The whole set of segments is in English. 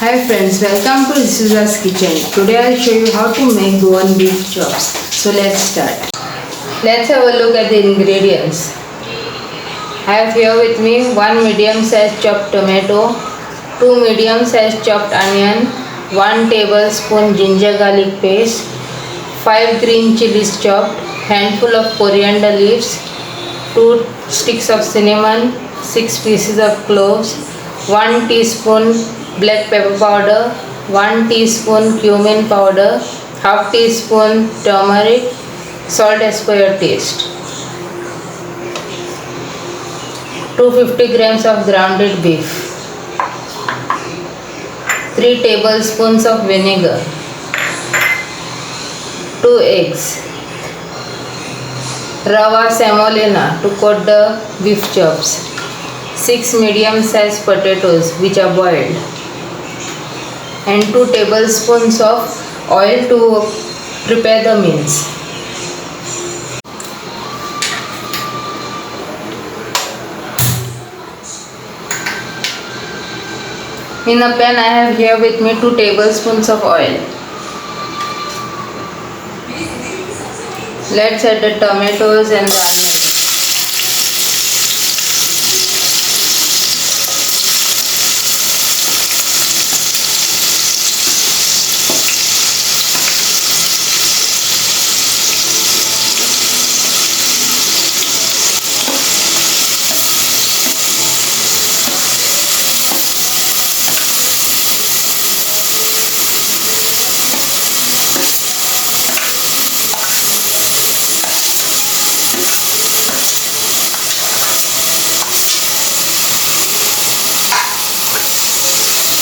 Hi friends, welcome to Suza's kitchen. Today I'll show you how to make Goan beef chops. So let's start. Let's have a look at the ingredients. I have here with me 1 medium sized chopped tomato, 2 medium sized chopped onion, 1 tablespoon ginger garlic paste, 5 green chilies chopped, handful of coriander leaves, 2 sticks of cinnamon, 6 pieces of cloves, 1 teaspoon black pepper powder, 1 teaspoon cumin powder, half teaspoon turmeric, salt as per your taste. 250 grams of grounded beef, 3 tablespoons of vinegar, 2 eggs, rava semolina to coat the beef chops, 6 medium sized potatoes which are boiled, and 2 tablespoons of oil to prepare the mince. In a pan I have here with me 2 tablespoons of oil. Let's add the tomatoes and the onions.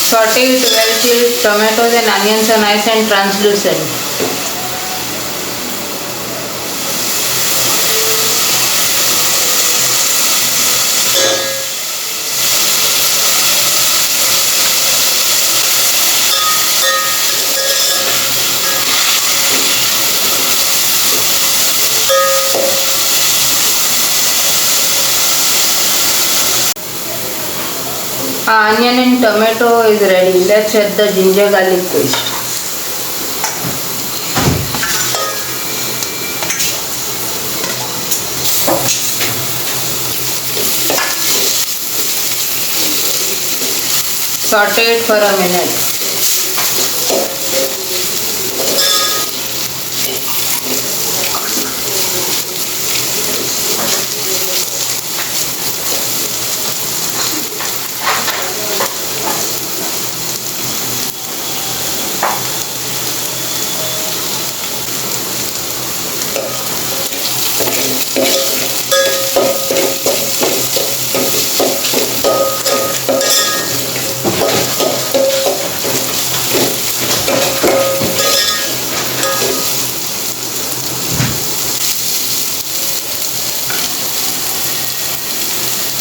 Saute it well till tomatoes and onions are nice and translucent. Our onion and tomato is ready. Let's add the ginger garlic paste. Saute it for a minute.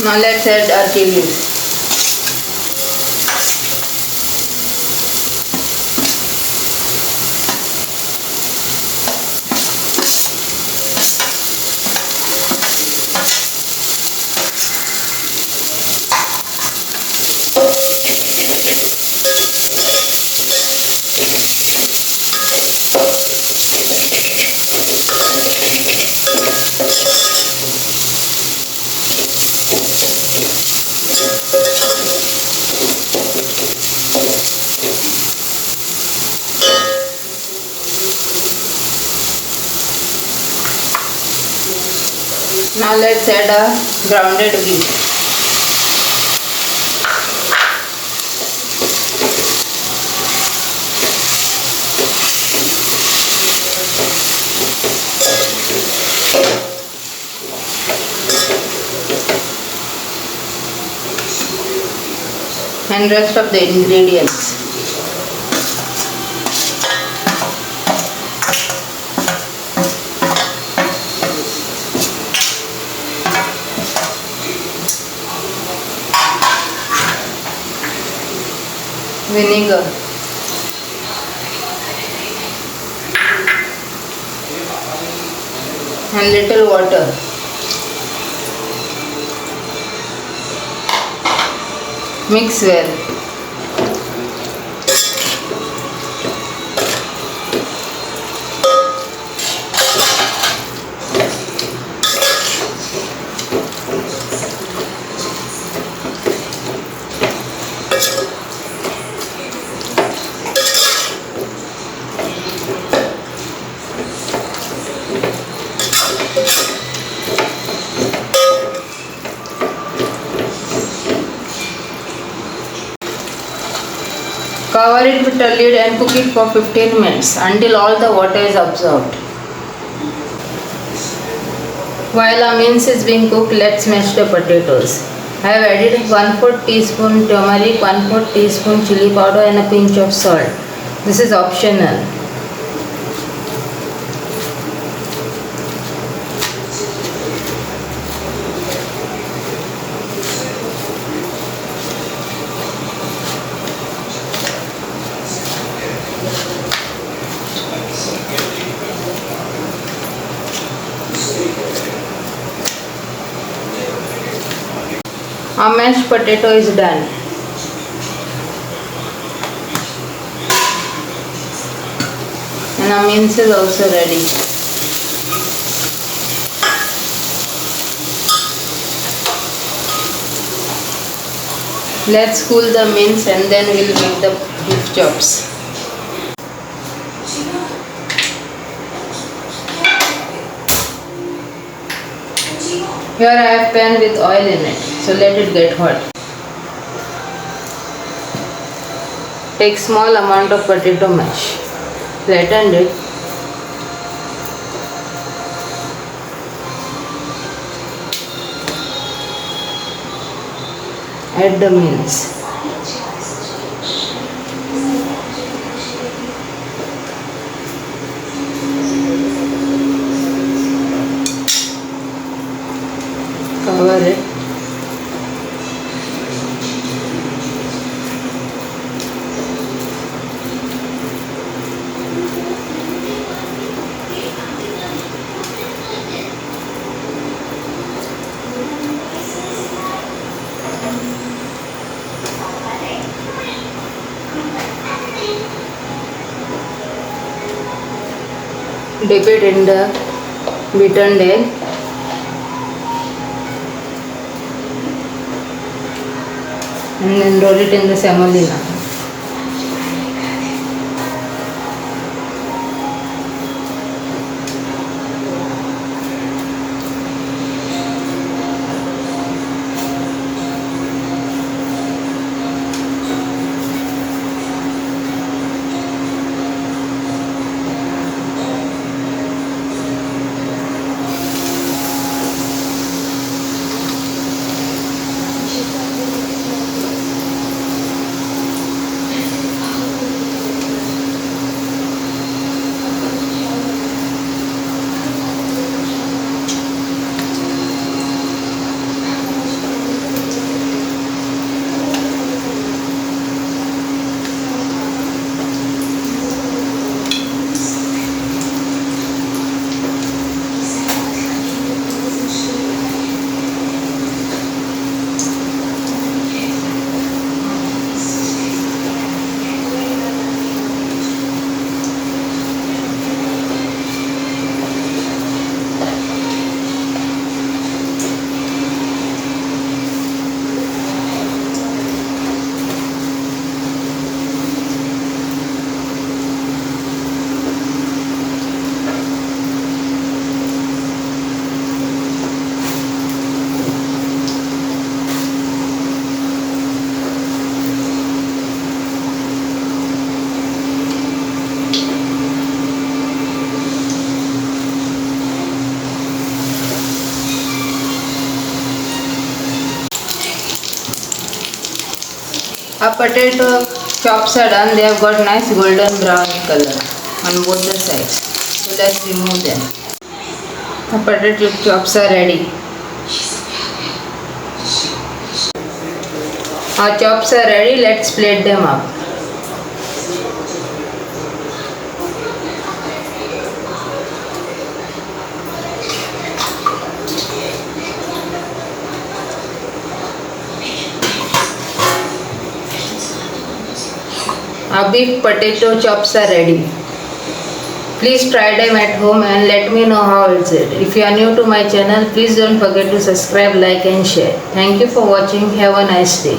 Now let's add our chilies. Now let's add a grounded beef. And rest of the ingredients. Vinegar, and little water. Mix well. Cover it with a lid and cook it for 15 minutes until all the water is absorbed. While our mince is being cooked, let's mash the potatoes. I have added 1/4 teaspoon turmeric, 1/4 teaspoon chili powder and a pinch of salt. This is optional. Our mashed potato is done. And our mince is also ready. Let's cool the mince and then we'll make the beef chops. Here I have pan with oil in it, so let it get hot. Take small amount of potato mash, flatten it, add the mince. Cover it. Dip it in the beaten egg. And then roll it in the semolina. Our potato chops are done. They have got nice golden brown color on both the sides. So let's remove them. The potato chops are ready. Our chops are ready. Let's plate them up. Our beef potato chops are ready. Please try them at home and let me know how is it. If you are new to my channel, please don't forget to subscribe, like and share. Thank you for watching. Have a nice day.